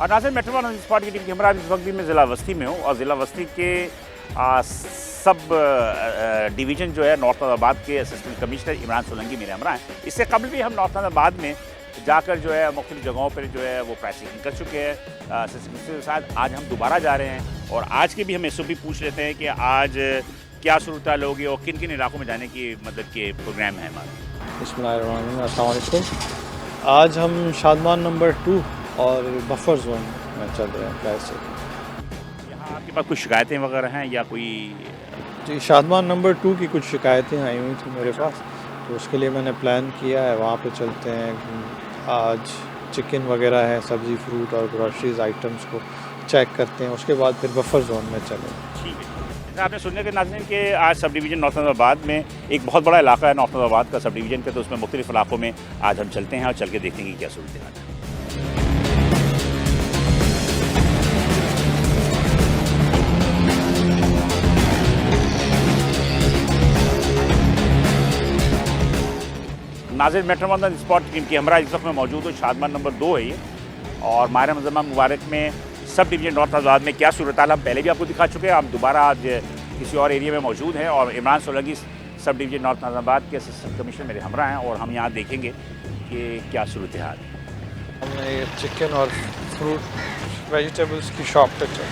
और नाज़रीन metro one spot की टीम कैमरा इस वक्त भी मैं ज़िला वस्ती में हूँ और ज़िला वस्ती के सब डिवीज़न जो है नॉर्थ नाज़ाबाद के असिस्टेंट कमिश्नर इमरान सोलंकी मेरे हमरा हैं। इससे कबल भी हम नॉर्थ नाज़ाबाद में जाकर जो है मुख्तलिफ जगहों पर जो है वो प्राइसिंग कर चुके हैं असिस्टेंट कमिश्नर के साथ। आज हम दोबारा जा रहे हैं और आज के भी हम इससे भी पूछ लेते हैं कि आज क्या सूरत होगी और किन किन इलाकों में जाने की मतलब के प्रोग्राम है हमारा। बिस्मिल्लाहिर्रहमानिर्रहीम। आज हम शादमान नंबर 2 और बफर जोन में चल रहे हैं फ्लाइट से। यहाँ आपके पास कुछ शिकायतें वगैरह हैं या कोई? जी, शादमान नंबर 2 की कुछ शिकायतें आई हुई थी मेरे पास, तो उसके लिए मैंने प्लान किया है वहाँ पे चलते हैं। आज चिकन वगैरह है, सब्ज़ी फ्रूट और ग्रॉसरीज आइटम्स को चेक करते हैं, उसके बाद फिर बफर जोन में चलेंगे। ठीक है। जैसे आपने सुनने के नाज़रीन कि आज सब डिवीज़न नॉर्थ नाज़ाबाद में एक बहुत बड़ा इलाका है नॉर्थ नाज़ाबाद का सब डिवीज़न का, तो उसमें मुख्तलिफ इलाकों में आज हम चलते हैं और चल के देखते हैं कि क्या सूरत है। नाज़रीन मेट्रो वन स्पॉट की हमरा इस वक्त में मौजूद हूँ। शादमान नंबर 2 है ये और माह रमज़ान मुबारक में सब डिवीज़न नॉर्थ नाज़ाबाद में क्या सूरत हाल हम पहले भी आपको दिखा चुके हैं। हम दोबारा आज किसी और एरिया में मौजूद हैं और Imran Solanki sub division north Nazabad के असिस्टेंट कमिश्नर मेरे हमरा हैं और हम यहाँ देखेंगे कि क्या सूरत हाल है। हमने ये चिकन और फ्रूट वेजिटेबल्स की शॉप पे चल।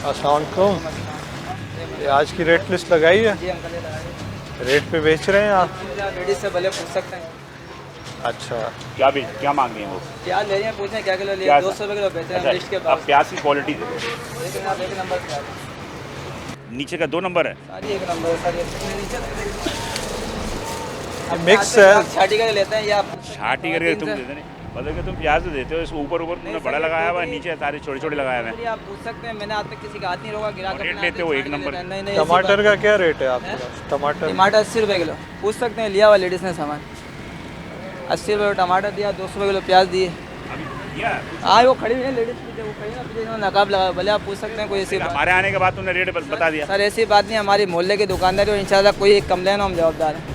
अस्सलाम वालेकुम। ये आज की रेट लिस्ट लगाई है? जी अंकल लगाए। रेट पे बेच रहे हैं आप? लेडीज से भले पूछ सकते हैं। अच्छा, क्या मांग रही हैं वो? प्याज ले रहे हैं, पूछें क्या किलो लिए? प्याज 200 रुपये किलो बेचते हैं लिस्ट के अब पास। प्याज की क्वालिटी दे दो। लेकिन आप एक नंबर पे आ रहे नीचे का 2 नंबर है। सारी एक नंबर है सर। ये नीचे मिक्स है। छाटी का लेते हैं या छाटी करके तुम देते नहीं मतलब कि तुम प्याज तो देते हो, इसको ऊपर तुमने बड़ा लगाया हुआ है, नीचे सारे छोटे छोटे लगाए हुए हैं। आप पूछ सकते हैं, मैंने आज तक किसी का हाथ नहीं रोका। गिराक रेट लेते हो एक नंबर। नहीं टमाटर का क्या रेट है आपके पास? टमाटर 80 रुपये किलो पूछ सकते हैं। लिया हुआ लेडीज़ ने सामान 80 रुपये टमाटर दिया, 200 रुपये किलो प्याज दिए। हाँ वो खड़ी हुई है लेडीज़, वो खड़ी है पीछे नकाब लगा। भले आप पूछ सकते हैं कोई ऐसी हमारे आने के बाद तुमने रेट बता दिया। सर ऐसी बात नहीं, हमारी मोहल्ले की दुकानदारी और इंशाल्लाह कोई एक कंप्लेन हो हम जवाबदार हैं।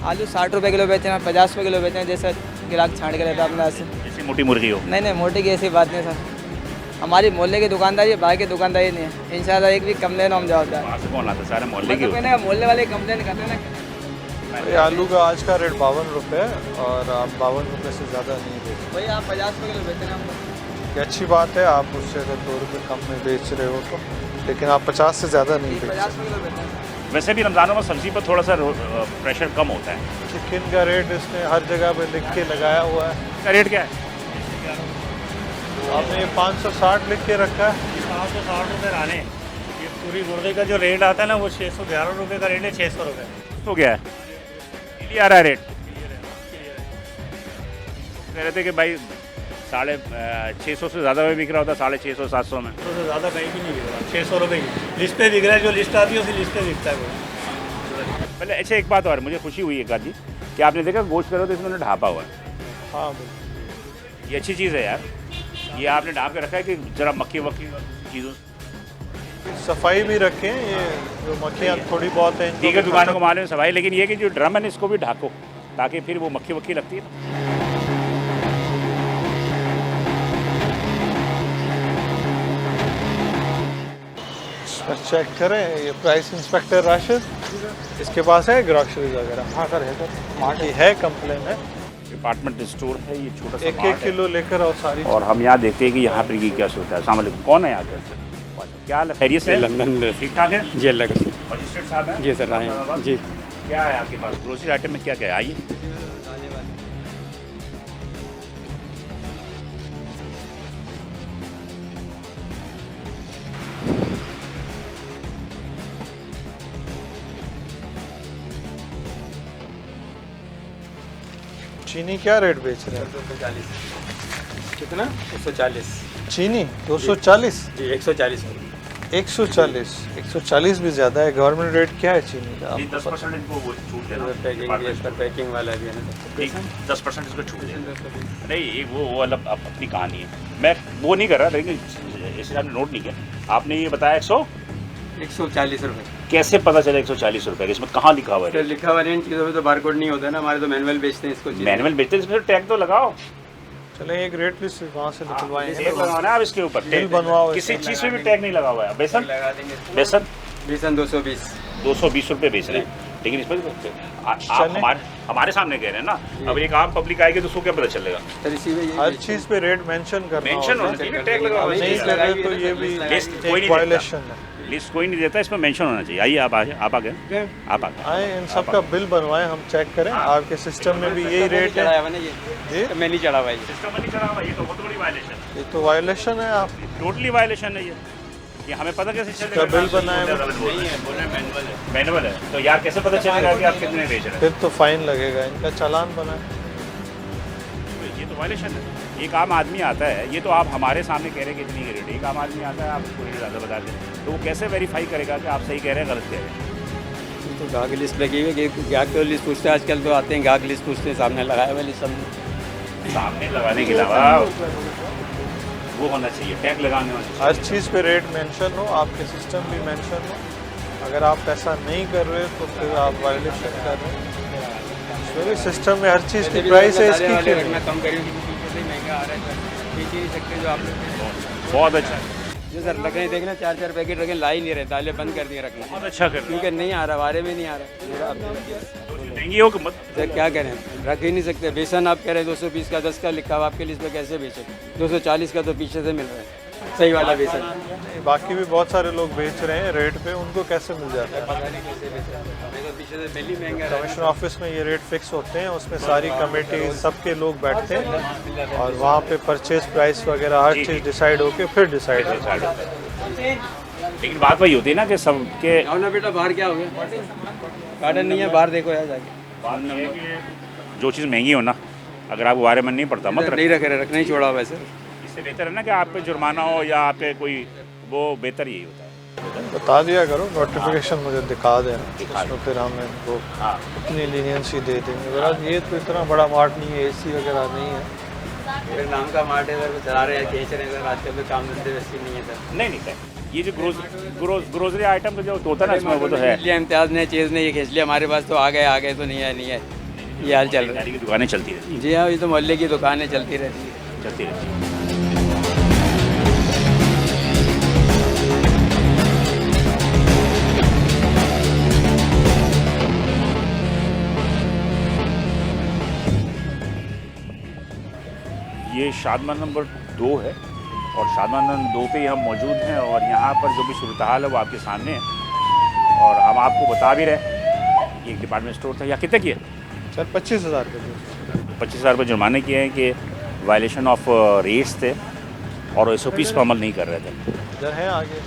आलू 60 रुपये किलो बेचते हैं, 50 रुपये किलो बेचते हैं, जैसे गिराक छाँट के रहता है अपने से। जैसे मोटी मुर्गी हो। नहीं मोटी की ऐसी बात नहीं सर, हमारी मोहल्ले की दुकानदारी है, बाहर की दुकानदारी नहीं है। इंशाल्लाह एक भी कंप्लेन हो हम जवाबदार। वहाँ से कौन आता है? सारे मोहल्ले की मैंने मोहल्ले वाले कंप्लेन करते हैं ना। ये आलू का आज का रेट 52 रुपये है और आप 52 रुपये से ज़्यादा नहीं बेच। भाई आप 50 रुपये किलो बेचते हैं हम। ये अच्छी बात है, आप उससे अगर 2 रुपये कम में बेच रहे हो तो, लेकिन आप 50 से ज़्यादा नहीं बेच। 50 रुपये किलो बेचते हैं। वैसे भी रमज़ानों में सब्ज़ी पर थोड़ा सा प्रेशर कम होता है। चिकन का रेट इसने हर जगह पे लिख के लगाया हुआ है। इसका रेट क्या है? आपने ये 560 लिख के रखा है। 560 रुपये राने। ये पूरी गुर्दे का जो रेट आता है ना वो 611 रुपये का रेट है। 600 रुपये तो क्या है? ये आ रहा है रेट। कह रहे थे कि भाई 650 से ज़्यादा में बिक रहा होता, 650 700 में। तो उससे ज़्यादा कहीं भी नहीं बिक रहा। 600 रुपये की लिस्ट पे बिक रहा है। जो लिस्ट आती है उसी लिस्ट पे बिकता है वो। पहले अच्छा एक बात और मुझे खुशी हुई एक आदि कि आपने देखा गोश्त करो तो इसमें उन्होंने ढापा हुआ है। हाँ बिल्कुल, ये अच्छी चीज़ है यार। ये आपने ढाप के रखा है कि ज़रा मक्खी वक्की चीज़ों सफाई भी रखें। ये जो मक्खियाँ थोड़ी बहुत हैं, ठीक है दुकानों को मालूम सफाई, लेकिन ये कि जो ड्रम है ना इसको भी ढाको ताकि फिर वो मक्खी वक्की लगती है। चेक करें। ये प्राइस इंस्पेक्टर राशिद, इसके पास है ग्रॉसरीज वगैरह? हाँ सर है सर, ये है कंप्लेन है। डिपार्टमेंट स्टोर है ये, छोटा सा 1-1 किलो लेकर और सारी। और हम यहाँ देखते हैं कि यहाँ पर की क्या सूरत है। अस्सलाम वालेकुम, कौन है यहाँ पे? क्या हाल है? खैरियत से? लंदन ठीक ठाक है जी, अल्लाह का मजिस्ट्रेट साहब हैं? जी सर आए हैं जी। क्या है आपके पास ग्रोसरी आइटम में क्या क्या है? आइए। चीनी क्या रेट बेच रहे हैं? 240। कितना? 140 चीनी 240? जी 140। 140 भी ज़्यादा है। गवर्नमेंट रेट क्या है चीनी का? 10% इनको वो छूट देना। पैकिंग भी इस पर पैकिंग वाला भी है ना। ठीक, 10% इसको छूट देना। नहीं वो अलग अपनी कहानी है। मैं वो नहीं कर रहा, लेकिन इसे आपने नोट नहीं किया। आपने ये बताया 100 140 रुपये। कैसे पता चला 140 रुपये? इसमें कहाँ लिखा हुआ तो है? लिखा हुआ नहीं, इन चीज़ों में तो बारकोड नहीं होता ना, हमारे तो मैनुअल बेचते हैं इसको। मैनुअल बेचते हैं, इसमें टैग तो लगाओ। चले एक रेट लिस्ट वहाँ से निकलवाएंगे। टैग लगाना है अब इसके ऊपर, बिल बनवाओ। किसी चीज़ में भी टैग नहीं लगा हुआ है। बेसन लगा देंगे। बेसन बेसन 220। 220 रुपये बेच रहे हैं, लेकिन इसमें आप हमारे सामने कह रहे हैं ना। अब एक आम पब्लिक आएगी तो उसको क्या पता चलेगा? सर इसी में ये हर चीज़ पे रेट मेंशन करना मेंशन होना चाहिए, टैग लगा हुआ नहीं कर रहे तो ये भी कोई नहीं वायलेशन है। लिस्ट कोई नहीं देता, इसमें मेंशन होना चाहिए। आइए आप आ गए, आप आ गए। आए इन सब का बिल बनवाएं, हम चेक करें आपके सिस्टम में भी यही रेट है। ये मैं नहीं चढ़ा हुआ है। सिस्टम नहीं चला हुआ, ये तो बहुत बड़ी वायलेशन है। ये तो वायलेशन है। आप टोटली वायलेशन है ये हमें पता कैसे चलेगा? इसका बिल बनाए मैनुअल है तो यार कैसे पता चलेगा कि आप कितने बेच रहे हैं? फिर तो फाइन लगेगा, इनका चालान बनाए। ये तो वायलेशन है। एक आम आदमी आता है, ये तो आप हमारे सामने कह रहे हैं कि इतनी रेट। एक आम आदमी आता है, आप उसको रेट ज़्यादा बता दें तो वो कैसे वेरीफाई करेगा कि आप सही कह रहे हैं गलत कह रहे हैं? तो गाहक लिस्ट लगी हुई है, गाहक तो लिस्ट पूछते हैं। आजकल तो आते हैं गाहक लिस्ट पूछते हैं, सामने लगाया हुआ लिस्ट सब। सामने लगाने के अलावा वो होना चाहिए, टैग लगाने होना चाहिए। हर चीज़ पे रेट मेंशन हो, आपके सिस्टम भी मेंशन हो। अगर आप ऐसा नहीं कर रहे तो फिर आप वायलेशन कर रहे हैं। मेरे सिस्टम में हर चीज़ की प्राइस है, इसकी क्यों नहीं? मैं कम करूँगी, महंगा आ रहा है सर, बेच ही नहीं सकते जो आप लोग। बहुत अच्छा, जो सर लग रहे देखना 4-4 पैकेट रखें, ला ही नहीं रहे, ताले बंद कर दिए रखना। बहुत अच्छा कर। क्योंकि नहीं आ रहा, वारे में नहीं आ रहा। महंगी हो कि मत सर क्या करें, रख ही नहीं सकते। बेसन आप कह रहे हैं 220 का 10 का लिखा हुआ, आपके लिस्ट पे कैसे बेचे? 240 का तो पीछे से मिल रहा है सही वाला बेसन। बाकी भी बहुत सारे लोग बेच रहे हैं रेट पे, उनको कैसे मिल जाता है? पता नहीं कैसे बेच रहा है, तो पीछे से बिल ही महंगा। कमिश्नर ऑफिस में ये रेट फिक्स होते हैं, उसमें सारी कमेटी सबके लोग बैठते हैं और वहाँ पे परचेज प्राइस वगैरह हर चीज़ डिसाइड होके फिर डिसाइड होता है। लेकिन बात वही होती है ना कि सबके आओ ना बेटा, बाहर क्या हो गया? गार्डन नहीं है, बाहर देखो यार जाके। जो चीज़ महंगी हो ना, अगर आपको बारे में नहीं पड़ता मत नहीं रखे, रखना ही छोड़ा वैसे। इससे बेहतर है ना कि आप पे जुर्माना हो या आप पे कोई वो, बेहतर यही होता है। बता दिया करो, नोटिफिकेशन मुझे दिखा देना, तो फिर हम इनको हाँ, उतनी लीनियंसी दे देंगे। बहरहाल ये तो इतना बड़ा मार्ट नहीं है, AC वगैरह नहीं है। मेरे नाम का मार्ट है सर, चला रहे हैं, खींच रहे हैं सर। आजकल तो काम धंधे वैसे नहीं है सर। नहीं ये जो ग्रोसरी आइटम जो होता है ना इसमें, वो तो है। लिया इम्तियाज़ ने चीज़ ने ये खींच लिया हमारे पास, तो आ गए तो नहीं है, ये हाल चल रहा है। की दुकानें चलती रहती जी हाँ, ये तो मोहल्ले की दुकानें चलती रहती है। है, चलती रहती है। ये शादमान नंबर 2 है और शादमान नंबर 2 पे ही हम मौजूद हैं और यहाँ पर जो भी सूरत हाल है वो आपके सामने है और हम आपको बता भी रहे हैं। ये एक डिपार्टमेंट स्टोर था। यहाँ कितने किए? सर 25,000 रुपये। 25,000 रुपये जुर्माने किए हैं कि वायलेशन ऑफ रेट्स थे और SOPs पर अमल नहीं कर रहे थे। इधर है आगे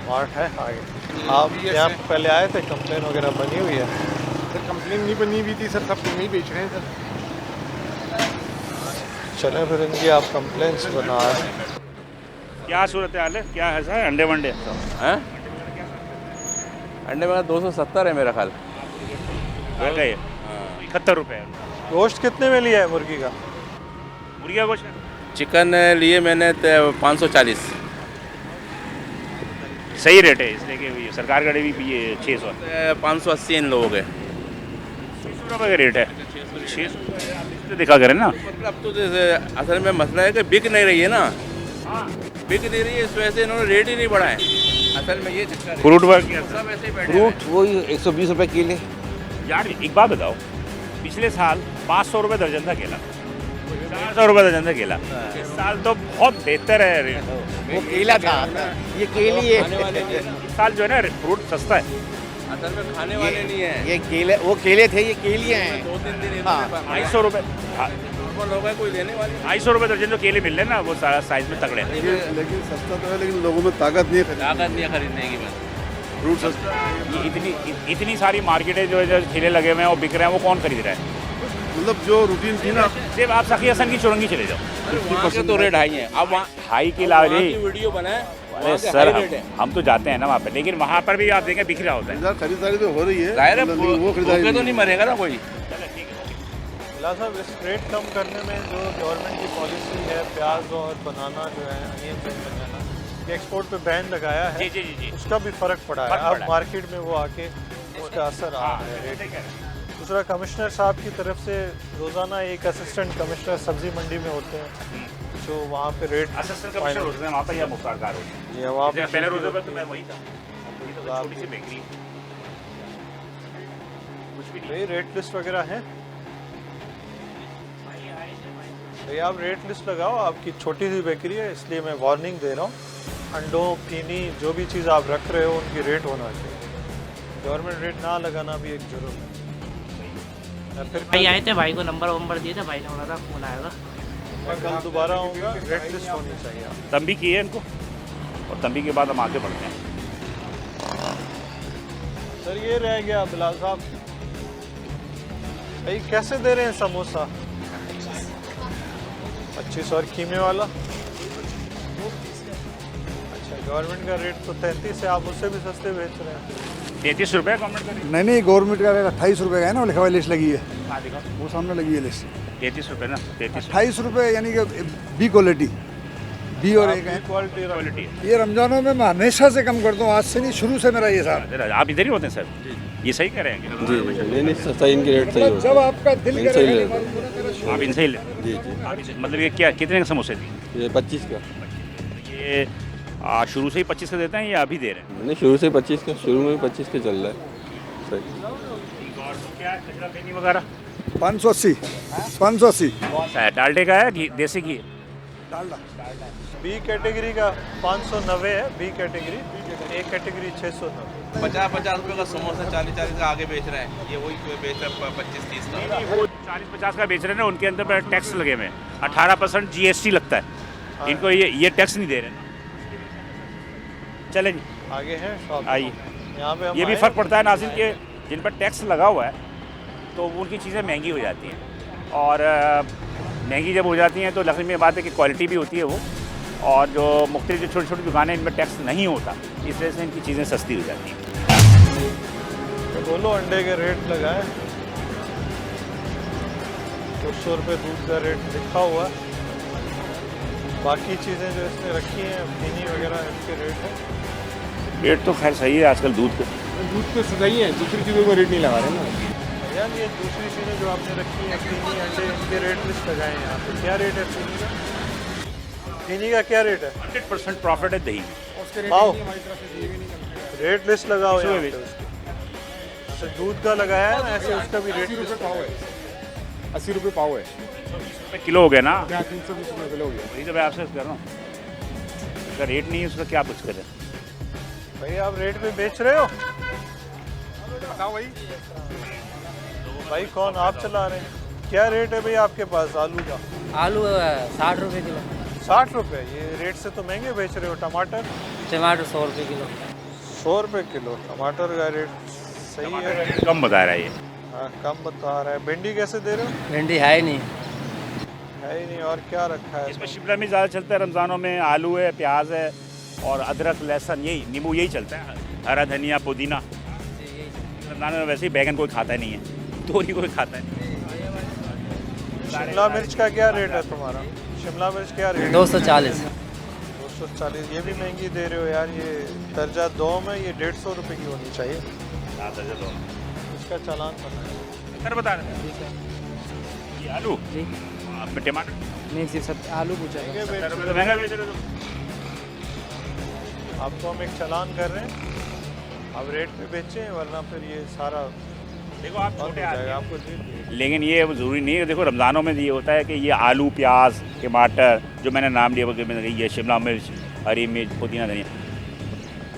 मार्ट है आगे। आप यहाँ पहले आए थे, कंप्लेन वगैरह बनी हुई है? सर कंप्लेन नहीं बनी हुई थी सर, सब नहीं बेच रहे हैं सर। चलें फिर इनकी आप कंप्लेंट्स बना रहे हैं। क्या सूरत हाल है, क्या है सर? अंडे वंडे हैं? अंडे वाला 270 है मेरा ख्याल। आ गए 71 रुपये। गोश्त कितने में लिया है मुर्गी का? मुर्गी का गोश्त चिकन लिए मैंने 540। सही रेट है, इसलिए कि सरकार गाड़ी भी ये 600 580 इन लोगों के। 600 रुपये का रेट है। 600 दिखा करें ना। मतलब अब तो जैसे असल में मसला है कि बिक नहीं रही है ना, बिक नहीं रही है, इस वजह से इन्होंने रेट ही नहीं बढ़ाए। असल में ये चक्कर है। फ्रूट वर्क सब ऐसे ही बैठे हैं। फ्रूट वही 120 रुपये किलो। यार एक बात बताओ, पिछले साल 500 रुपये दर्जन था केला, 400 रुपये दर्जन था केला। इस साल तो बहुत बेहतर है रेट। वो केला था, ये केली है। इस साल जो है ना फ्रूट सस्ता है। असल में खाने वाले नहीं है, ये केले, वो केले थे, ये केलियाँ हैं। 2-3 दिन हाँ। 250 रुपये नॉर्मल होगा, कोई लेने वाली 250 रुपये दर्जन जो केले मिल रहे हैं ना, वो साइज में तगड़े हैं। लेकिन सस्ता तो है, लेकिन लोगों में ताकत नहीं है। ताकत नहीं है खरीदने की। बस फ्रूट सस्ता ये इतनी सारी मार्केटें जो है, जो ठेले लगे हुए हैं वो बिक रहे हैं, वो कौन खरीद रहा है? मतलब जो रूटीन थी ना। सिर्फ आप सखी हसन की चुरंगी चले जाओ, वहाँ के तो रेट हाई है। अब वहाँ हाई के अलावा वहाँ की नहीं। वीडियो बनाए, अरे वहाँ के सर हाई रेट है। हम तो जाते हैं ना वहाँ पे, लेकिन वहाँ पर भी आप देखें बिक रहा होता है। खरीदारी तो हो रही है, जाहिर है, लेकिन वो भूखे खरीदारी तो नहीं मरेगा ना कोई। बिला साहब, इस रेट कम करने में जो गवर्नमेंट की पॉलिसी है, प्याज और बनाना जो है, अनियन बनाना, एक्सपोर्ट पे बैन लगाया है, जी जी जी जी उसका भी फ़र्क पड़ा है। फर्क पड़ा अब है। मार्केट में वो आके उसका असर आ रहा है रेट। दूसरा, कमिश्नर साहब की तरफ से रोज़ाना एक असिस्टेंट कमिश्नर सब्ज़ी मंडी में होते हैं, जो वहाँ पे रेट असिस्टेंट कमिश्नर होते हैं वहाँ पर या मुख्तार कार होते हैं। या वहाँ पे पहले रोजे पर तो मैं वही था, ये तो छोटी सी बेकरी है। कुछ भी नहीं। भाई रेट लिस्ट वगैरह है भाई, आप रेट लिस्ट लगाओ। आपकी छोटी सी बेकरी है, इसलिए मैं वार्निंग दे रहा हूँ। अंडों, चीनी, जो भी चीज़ आप रख रहे हो उनकी रेट होना चाहिए। गवर्नमेंट रेट ना लगाना भी एक जुर्म है। या फिर भाई आए थे, भाई को नंबर दिए थे, भाई ने बोला था फोन आएगा। मैं कल दोबारा आऊँगा, रेट लिस्ट होनी चाहिए। तंबी की है इनको, और तंबी के बाद हम आगे बढ़ते हैं। सर ये रह गया बिलाल साहब, भाई कैसे दे रहे हैं समोसा? 25 और कीमे वाला। अच्छा, गवर्नमेंट का रेट तो 33 है, आप उससे भी सस्ते बेच रहे हैं। 33 रुपये गवर्नमेंट का रेट। नहीं गवर्नमेंट का रेट 28 रुपये का है ना, वो लिखा हुआ लिस्ट लगी है, हाँ दिखाओ, वो सामने लगी है लिस्ट। 33 रुपये ना, 33 28 रुपये यानी कि बी क्वालिटी, बी और एक है क्वालिटी क्वालिटी है। ये रमजानों में मैं हमेशा से कम करता हूँ, आज से नहीं, शुरू से मेरा ये साहब। आप इधर ही होते हैं सर? ये सही कह रहे हैं कि जी नहीं सही, इनकी रेट सही होता जब आपका दिल है, सही करे लेते आप इनसे ही ले। जी जी। आप मतलब ये क्या, कितने के समोसे दिए? ये 25 का ये शुरू से ही 25 का देते हैं या अभी दे रहे हैं? नहीं, शुरू से 25 का, शुरू में 25 का चल रहा है सही। और क्या है, कचरा पेनी वगैरह 580 580 कौन सा है? डालडे का है घी, देसी घी? डालडा। बी कैटेगरी का 590 है, बी कैटेगरी। A category 690। 50-50 रुपये का समोसा 40-40 का आगे बेच रहे हैं, ये वही बेच रहे हैं 25-30 का। वो 40-50 का बेच रहे हैं ना, उनके अंदर टैक्स लगे हुए हैं, 18% GST लगता है। इनको ये टैक्स नहीं दे रहे ना। चले जी आगे है शॉप, आइए। यहाँ पे हम ये भी आए। फ़र्क पड़ता है नाज़रीन के, जिन पर टैक्स लगा हुआ है तो उनकी चीज़ें महंगी हो जाती हैं, और महंगी जब हो जाती हैं तो लखनऊ में बात है कि क्वालिटी भी होती है वो, और जो मुख्तलिफ जो छोटी छोटी दुकानें इनमें टैक्स नहीं होता, इस वजह से इनकी चीज़ें सस्ती हो जाती हैं। तो बोलो अंडे के रेट लगाए, 200 रुपये दूध का रेट लिखा हुआ है। बाकी चीज़ें जो इसने रखी हैं, चीनी वगैरह, इसके रेट है। रेट तो खैर सही है आजकल दूध का। दूध तो सही है, दूसरी चीज़ों का रेट नहीं लगा रहे ना। यार ये दूसरी चीज़ें जो आपने रखी हैं, चीनी, अंडे, इनके रेट लिस्ट लगाए हैं यहाँ पे। क्या रेट है चीनी का? चीनी का क्या रेट है? 100% प्रॉफिट है दही में। पाओ रेट लिस्ट लगाओ यहाँ पे उसकी। अच्छा, दूध का लगाया है ना, ऐसे उसका भी रेट लिस्ट पाव है, 80 रुपये पाव है, 120 रुपये किलो हो गया ना। 320 रुपये किलो हो गया। वही तो मैं आपसे कर रहा हूँ, उसका रेट नहीं है, उसका क्या कुछ करें? भाई आप रेट पे बेच रहे हो? बताओ भाई। भाई कौन आप चला रहे हैं? क्या रेट है भाई आपके पास आलू का? आलू 60 रुपये किलो, 60 रुपये। ये रेट से तो महंगे बेच रहे हो। टमाटर? टमाटर 100 रुपये किलो। 100 रुपये किलो टमाटर का रेट सही है। कम बता रहा है ये। हाँ कम बता रहा है। भिंडी कैसे दे रहे हो? भिंडी है ही नहीं। है ही नहीं। और क्या रखा है? इसमें शिमला मिर्च ज़्यादा चलता है रमज़ानों में, आलू है, प्याज है, और अदरक, लहसुन, यही नींबू, यही चलता है। हरा धनिया, पुदीना। रमज़ान में वैसे ही बैगन कोई खाता नहीं है, तोरी कोई खाता नहीं। शिमला मिर्च का क्या रेट है तुम्हारा? शिमला मिर्च क्या रेट? 240। 240। ये भी महंगी दे रहे हो यार। ये दर्जा 2 में ये 150 रुपये की होनी चाहिए। इसका चालान बनाए। सर बता रहे हैं ये आलू जी आप टमाटर नहीं, सिर्फ सब आलू पूछा था। 70 रुपये तो महंगा बेच रहे हो। आपको हम एक चालान कर रहे हैं, अब रेट पे बेचें, वरना फिर ये सारा देखो आप बंद हो छोटे जाएगा। आदमी आपको जी लेकिन ये ज़रूरी नहीं है। देखो रमज़ानों में ये होता है कि ये आलू, प्याज, टमाटर, जो मैंने नाम लिया वो ये शिमला मिर्च, हरी मिर्च, पुदीना, धनिया,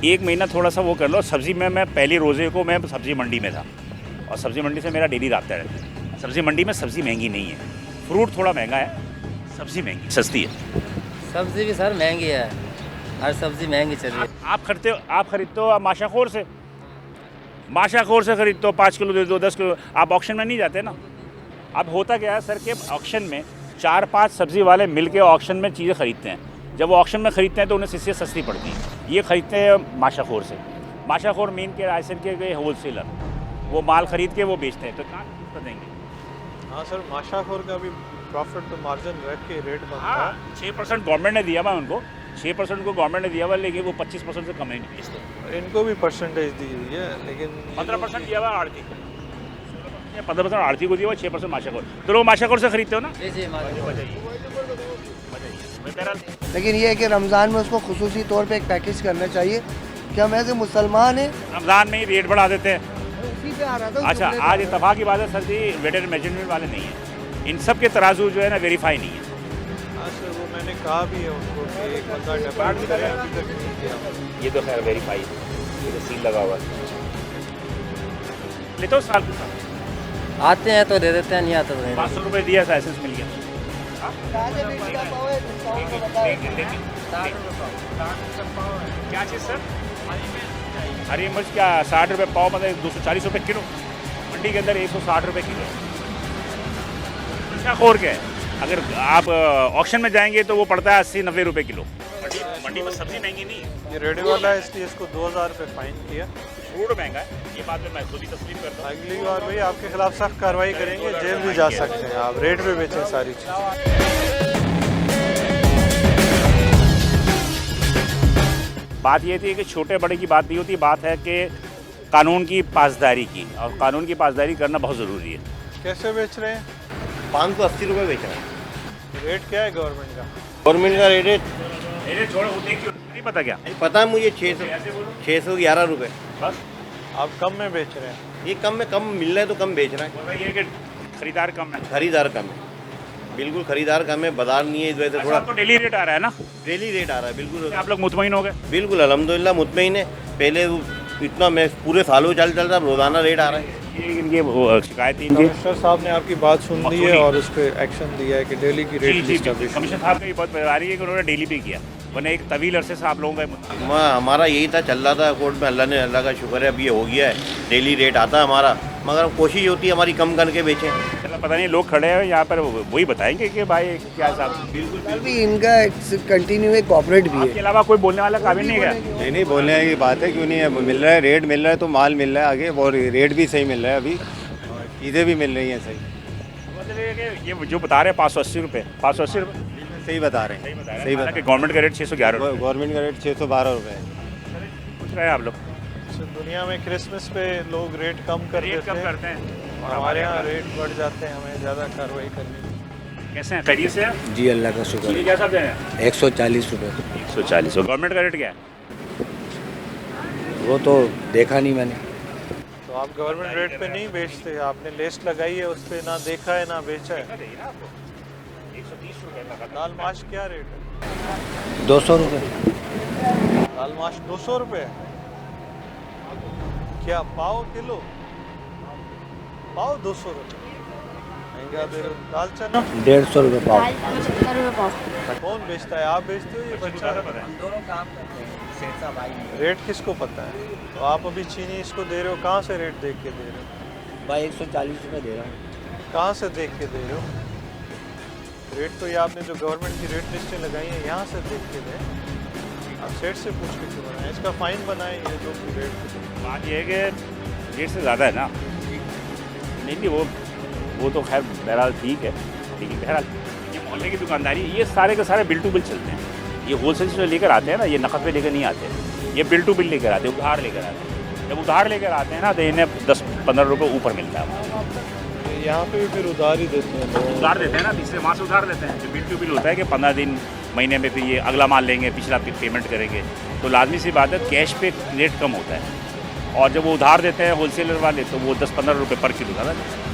एक महीना थोड़ा सा वो कर लो। सब्ज़ी में मैं पहली रोज़े को मैं सब्ज़ी मंडी में था, और सब्ज़ी मंडी से मेरा डेली रब्ता रहता है। सब्ज़ी मंडी में सब्ज़ी महंगी नहीं है, फ्रूट थोड़ा महंगा है, सब्ज़ी महंगी सस्ती है। सब्जी भी सर महंगी है, हर सब्जी महंगी चल रही है। आप खरीदते हो माशाखोर से, माशाखोर से खरीदते हो, 5 किलो दे दो, 10 किलो। आप ऑक्शन में नहीं जाते ना। अब होता क्या है सर के ऑक्शन में 4-5 सब्ज़ी वाले मिल के ऑक्शन में चीज़ें खरीदते हैं। जब वो ऑक्शन में खरीदते हैं तो उन्हें चीज़ें सस्ती पड़ती हैं। ये खरीदते हैं माशाखोर से। माशाखोर मेन के रायसन के होलसेलर, वो माल खरीद के वो बेचते हैं, तो कहाँ देंगे? हाँ सर, माशाखोर का भी प्रॉफिट तो मार्जिन रख के रेट बनता हाँ, है। 6% गवर्नमेंट ने दिया हुआ है उनको, 6% को गवर्नमेंट ने दिया हुआ, लेकिन वो 25% से कम ही नहीं बेचते। इनको भी परसेंटेज दी हुई है, लेकिन 15% दिया हुआ आड़ती को, 15% आड़ती को दिया हुआ, 6% माशाकोर। तो लोग माशाकोर से खरीदते हो ना? जी जी लेकिन ये है कि रमज़ान में उसको खुसूसी तौर पे एक पैकेज करना चाहिए कि हम ऐसे मुसलमान हैं। रमज़ान में ही रेट बढ़ा देते हैं। उसी पे आ रहा था। अच्छा, आज इत्तफाक की बात है सर जी, वेटेड मेजरमेंट वाले नहीं है, इन सब के तराजू जो है ना वेरीफाई नहीं है। हाँ सर, वो मैंने कहा भी है उनको कि एक बंदा डिपार्ट करे, अभी तक नहीं किया। ये तो खैर वेरीफाई है, ये तो सील लगा हुआ है। ले तो साल का आते हैं तो दे देते हैं, नहीं आता तो नहीं। 500 रुपये दिया, लाइसेंस मिल गया। क्या चीज़ सर? हरी मिर्च क्या 60 रुपये पाव, मतलब 240 रुपये किलो। मंडी के अंदर 160 रुपये किलो। क्या खोर के है? अगर आप ऑक्शन में जाएंगे तो वो पड़ता है 80-90 रुपये किलो। मंडी में सब्जी महंगी नहीं है। ये रेडी वाला है, इसलिए इसको 2000 रुपये फाइन किया। फ्रूट महंगा है, ये बात में मैं खुद ही तस्लीम करता हूँ। अगली बार भाई आपके खिलाफ सख्त कार्रवाई करेंगे, जेल भी जा सकते हैं आप। रेट पे बेचें सारी चीज़। बात ये थी कि छोटे बड़े की बात नहीं होती, बात है कि कानून की पासदारी की, और कानून की पासदारी करना बहुत ज़रूरी है। कैसे बेच रहे हैं? 580 रुपये बेच रहे हैं। रेट क्या है गवर्नमेंट का? गवर्नमेंट का रेट छोड़ो, नहीं पता क्या? पता है मुझे 611 रुपये। बस आप कम में बेच रहे हैं? ये कम में कम मिल रहा है तो कम बेच रहा है। ये कि खरीदार कम है। खरीदार कम है, बिल्कुल खरीदार कम है, बाजार नहीं है, इस वजह से थोड़ा तो डेली रेट आ रहा है ना? डेली रेट आ रहा है। बिल्कुल आप लोग मुतमईन हो गए? बिल्कुल अल्हम्दुलिल्लाह मुतमईन है। पहले इतना मैं पूरे सालों चलता रोज़ाना रेट आ रहा है। ये शिकायत थी कमिश्नर साहब ने आपकी बात सुन ली है और उस पर एक्शन दिया है कि डेली की रेट लिस्ट अभी कमिश्नर साहब का ये बहुत आ रही है कि उन्होंने डेली पे किया, वरना एक तवील अरसे से आप लोगों का हमारा यही था, चल रहा था कोर्ट में। अल्लाह का शुक्र है, अब ये हो गया है, डेली रेट आता है हमारा, मगर कोशिश होती है हमारी कम करके बेचें। चलो पता नहीं, लोग खड़े हैं यहाँ पर, वही बताएंगे कि भाई क्या साहब। बिल्कुल भी इनका कंटिन्यू एक कॉपरेट भी इसके है। अलावा कोई बोलने वाला काबिल नहीं है। नहीं बोलने की बात है, क्यों नहीं है? मिल रहा है, रेट मिल रहा है तो माल मिल रहा है आगे, और रेट भी सही मिल रहा है, अभी चीज़ें भी मिल रही हैं सही। मतलब ये जो बता रहे हैं 580 रुपये, 580 रुपये सही बता रहे हैं, सही बता। गवर्नमेंट का रेट 611 रुपये, गवर्नमेंट का रेट 612 रुपये है। पूछ रहे हैं आप लोग। दुनिया में क्रिसमस पे लोग रेट कम कर रेट देते कम हैं करते हैं और हमारे यहाँ रेट बढ़ जाते हैं, हमें ज़्यादा कार्रवाई करनी। कैसे हैं, खैरियत से हैं? जी अल्लाह का शुक्र ये क्या सब दे रहे हैं? 140 रुपये। 140। और गवर्नमेंट का रेट क्या है? वो तो देखा नहीं मैंने। तो आप गवर्नमेंट रेट पे नहीं बेचते, आपने लिस्ट लगाई है, उस पर ना देखा है ना बेचा है। 130 रुपये। दाल माश क्या रेट है? 200 रुपये। दाल माश 200 रुपये है? क्या पाव किलो? पाव 200 रुपये महंगा दे रहे हो। दाल चना 150 रुपये पाव। 70 रुपये पाव। कौन बेचता है, आप बेचते हो ये बच्चा? दोनों काम करते हैं, सेठ साहब आई। रेट किसको पता है? तो आप अभी चीनी इसको दे रहे हो, कहाँ से रेट देख के दे रहे हो? भाई 140 रुपये दे रहा हूँ। कहाँ से देख के दे रहे हो? रेट तो ये आपने जो गवर्नमेंट की रेट लिस्टें लगाई हैं यहाँ से देख के दें। आप सेठ से पूछ के क्यों बनाएं? इसका फाइन बनाएं, ये जो भी रेट। बात ये है कि रेट से ज़्यादा है ना? नहीं, वो तो खैर बहरहाल ठीक है, लेकिन बहरहाल ये मोहल्ले की दुकानदारी, ये सारे के सारे बिल टू बिल चलते हैं। ये होलसेल से लेकर आते हैं ना, ये नकद पे लेकर नहीं आते, ये बिल टू बिल लेकर आते हैं, उधार लेकर आते हैं। जब उधार लेकर आते हैं ना तो इन्हें 10-15 रुपये ऊपर मिलता है। यहाँ पे भी फिर उधार ही देते हैं लोग। उधार देते हैं ना, तीसरे माह से उधार देते हैं। जो बिल टू बिल होता है कि 15 दिन महीने में फिर ये अगला माल लेंगे, पिछला पेमेंट करेंगे, तो लाजमी सी बात है कैश पे रेट कम होता है। और जब वो उधार देते हैं होलसेलर वाले तो वो 10-15 रुपये पर किलो ज़्यादा देते हैं।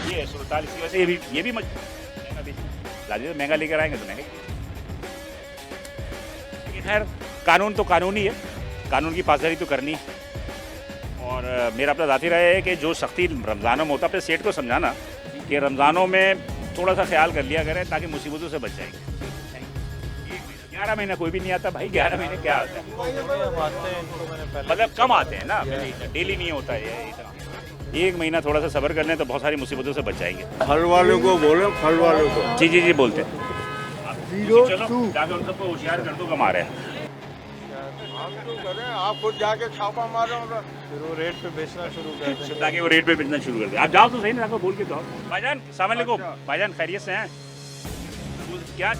ये 47 की वजह से ये भी महंगा भी लाजमी महंगा लेकर आएंगे तो महंगा। खैर कानून तो कानून ही है, कानून की पासदारी तो करनी है। और मेरा अपना ज़ाती राय है कि जो सख्ती रमज़ानों में होता है, अपने सेठ को समझाना कि रमज़ानों में थोड़ा सा ख्याल कर लिया करें ताकि मुसीबतों से बच जाएंगे। 11 महीना कोई भी नहीं आता भाई, 11 महीने क्या आता है? मतलब कम आते हैं ना, डेली नहीं होता है इतना। एक महीना थोड़ा सा सब्र कर लें तो बहुत सारी मुसीबतों से बच जाएंगे। फल वालों को बोलो, फल वालों को। जी बोलते हैं। चलो जाके उन सबको होशियार कर दो, कमा रहे हैं। आप खुद जाके छापा मारो, फिर वो रेट पे बेचना शुरू कर दें। ताकि वो रेट पे बेचना शुरू कर दे। आप जाओ तो सही ना, बोल के जाओ। भाईजान अस्सलाम वालेकुम। भाईजान खैरियत से हैं? क्या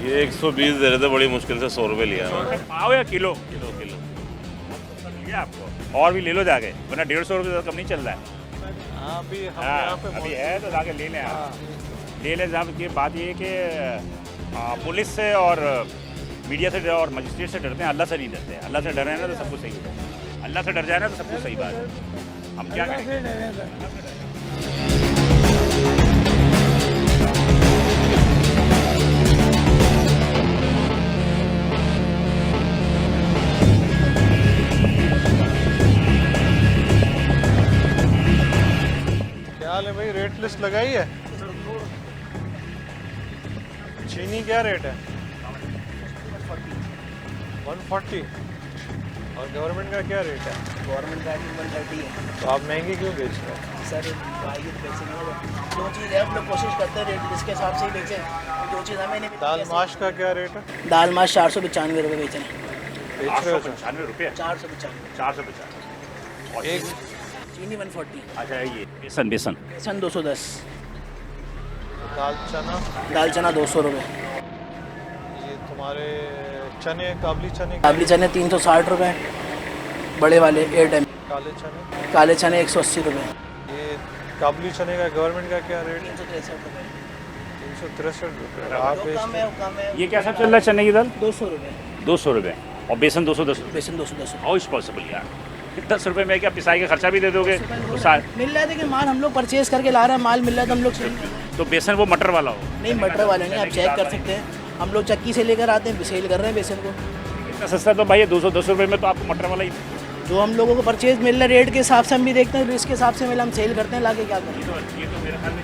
ये 120 दे रहे थे, बड़ी मुश्किल से 100 रुपये लिया है। पाव या किलो? किलो किलो लिया आपको, और भी ले लो जाके, वरना 150 रुपये से कम नहीं चल रहा है। अभी हम हाँ, यहाँ पे अभी है तो जाके ले लें आप। ले लें। जहाँ की बात ये है कि पुलिस से और मीडिया से और मजिस्ट्रेट से डरते हैं, अल्लाह से नहीं डरते हैं। अल्लाह से डरे ना तो सब कुछ सही है, अल्लाह से डर जाए ना तो सब कुछ सही बात है। हम क्या करें? क्या हाल है भाई, रेट लिस्ट लगाई है? चीनी क्या रेट है? 140। और गवर्नमेंट का क्या रेट है? गवर्नमेंट का 130 है। तो आप महंगी क्यों बेच रहे हैं? सर आइए तो बेचेंगे, जो चीज़ है हम लोग कोशिश करते हैं रेट जिसके हिसाब से ही बेचें, जो चीज़ हमें नहीं। दाल माश का क्या रेट है? दाल माश 495 रुपये बेच रहे हैं। बेच रहे हो? 95 रुपये? 495। 450। और एक चीनी 140। अच्छा, ये बेसन बेसन बेसन 210। दाल चना? दाल चना 200 रुपये। ये तुम्हारे चने, काबली चने? काबली चने 360 रुपये, बड़े वाले 8 एम। काले चने? काले चने 180 रुपये। ये काबली चने का गवर्नमेंट का क्या रेट है? 363 रुपये। 363 रुपये। आप कम है, कम है। ये क्या सब चल रहा है? चने की दाल 200 रुपये। 200 रुपये और बेसन 210 रुपये। बेसन 210 रुपये। हाउ इज पॉसिबल यार? 10 रुपये में क्या पिसाई का खर्चा भी दे दोगे? तो मिल रहा है, देखिए माल हम लोग परचेज करके ला रहे हैं, माल मिल रहा है तो हम लोग तो बेसन वो मटर वाला हो? नहीं, मटर वाले नहीं, आप चेक कर सकते हैं। हम लोग चक्की से लेकर आते हैं, सेल कर रहे हैं बेसन को। इतना सस्ता तो भाई 210 रुपये में तो आपको मटर वाला ही। जो हम लोगों को परचेज मिल रहा है रेट के हिसाब से हम भी देखते हैं, इसके हिसाब से मिला हम सेल करते हैं, लाके क्या करें। ये तो मेरे ख्याल में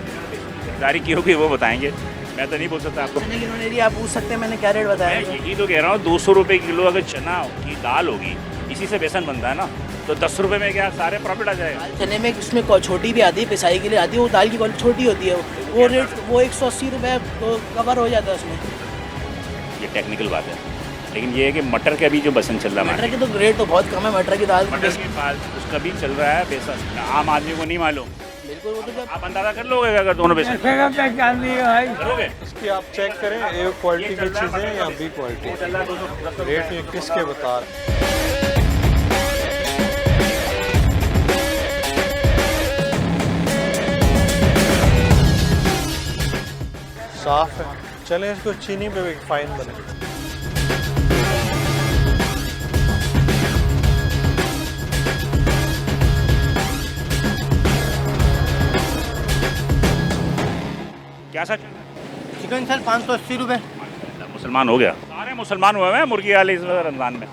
जारी की होगी वो बताएंगे, मैं तो नहीं बोल सकता आपको। चने की इन्होंने दी, आप पूछ सकते हैं मैंने क्या रेट बताया। मैं यही तो कह रहा हूँ, 200 रुपये किलो अगर चना की दाल होगी, इसी से बेसन बनता है ना, तो 10 रुपये में क्या सारे प्रॉफिट आ जाएगा? चने में उसमें छोटी भी आती है, पिसाई के लिए आती है, वो दाल की क्वालिटी छोटी होती है, वो रेट वो 180 रुपये तो कवर हो जाता है उसमें। ये टेक्निकल बात है, लेकिन ये है कि मटर का भी जो बेसन चल रहा है, मटर की तो रेट तो बहुत कम है, मटर की दाल। मटर के पास उसका भी चल रहा है बेसन, आम आदमी को नहीं मालूम। बिल्कुल, वो तो जब आप अंदाजा कर लोगे अगर दोनों बेसन करोगे? इसकी आप चेक करें, ए क्वालिटी की चीज़ें या बी क्वालिटी, रेट ये किसके बता रहे हैं? साफ है, चलें इसको चीनी पे भी फाइन बने। क्या सर? चिकन सर 580 रुपये। मुसलमान हो गया, सारे मुसलमान हुए हैं मुर्गी वाले इस रमज़ान में,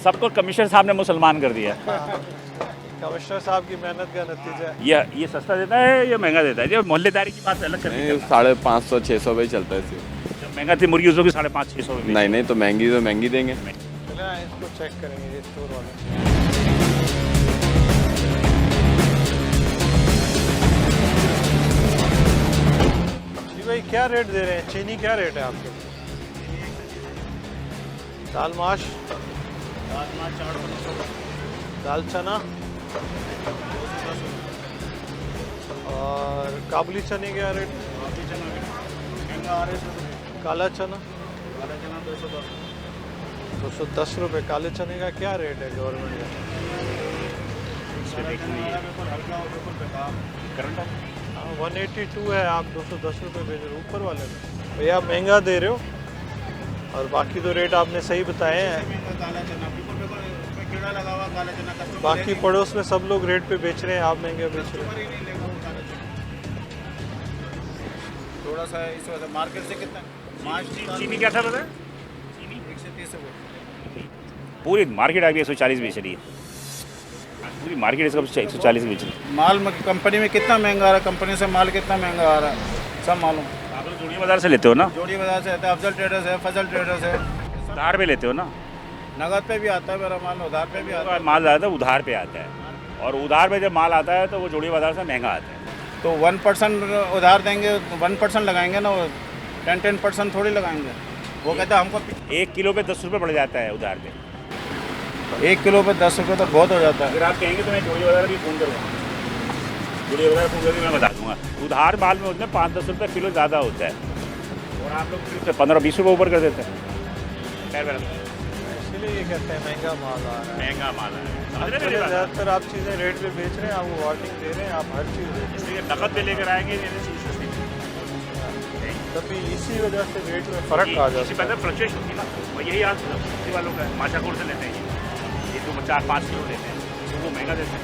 सबको कमिश्नर साहब ने मुसलमान कर दिया। कमिश्नर साहब की मेहनत का नतीजा है। ये सस्ता देता है या महंगा देता है? ये मोहल्लेदारी की बात अलग करनी है। 550-600 रुपये चलता है सिर्फ। जब महंगा थी मुर्गी उसको 550-600 रुपये। नहीं तो महंगी देंगे। चलिए इसको चेक करेंगे, ये स्टोर वाले। जी भाई क्या रेट दे रहे हैं? चीनी क्या रेट है आपके? दाल माश? दाल चना और काबुली चने क्या रेट? काला चना 210 रुपये। काले चने का क्या रेट है गवर्नमेंट का? 182 है, आप 210 रुपये भेज रहे हो ऊपर वाले में। भैया आप महंगा दे रहे हो और बाकी तो रेट आपने सही बताए हैं। बाकी पड़ोस में सब लोग रेट पे बेच रहे हैं, आप महंगे बेच रहे हैं। थोड़ा सा इस वजह मार्केट से कितना चीनी क्या था बताया? चीनी 130 पूरी मार्केट आ गई 140 बेच रही है, पूरी मार्केट इसका 140 बेच रही है। माल कंपनी में कितना महंगा आ रहा है, कंपनी से माल कितना महंगा आ रहा है सब मालूम। आप लोग जोड़ी बाजार से लेते हो ना? जोड़ी बाजार से आता है, अफजल ट्रेडर्स है, फजल ट्रेडर्स है। उधार पे लेते हो ना? नगद पे भी आता है मेरा माल, उधार पे भी आता है। माल ज़्यादा उधार पे आता है, और उधार पे जब माल आता है तो वो जोड़ी बाजार से महंगा आता है। तो 1% उधार देंगे, 1% लगाएंगे ना, वो 10% थोड़ी लगाएंगे। वो कहता है हमको 1 किलो पे 10 रुपये बढ़ जाता है उधार पे। 1 किलो पे 10 रुपये तो बहुत हो जाता है। अगर आप कहेंगे तो मैं जोड़ी बाजार भी फ़ोन करूँगा, जोड़ी बाजार फ़ोन करके मैं बता दूँगा। उधार माल में उसमें 5-10 रुपये किलो ज़्यादा होता है। और आप लोग फिर 15-20 रुपये ऊपर कर देते हैं। खैर बहरहाल, इसलिए ये कहते हैं महंगा माल आ रहा है। महंगा माल है, समझ रहे हैं मेरी बात? ज़्यादातर आप चीज़ें रेट पे बेच रहे हैं, आप वार्निंग दे रहे हैं, आप हर चीज़ दे रहे इसलिए नकद पे लेकर आएंगे यानी चीज़ सस्ती हैं। तभी इसी वजह से रेट में फ़र्क आ जाता इसी पहले फ्लक्चुएशन होती है ना, और यही आज सब्जी वालों का है। माशाकोर से लेते हैं ये 2-4-5 किलो लेते हैं तो वो महंगा देते हैं।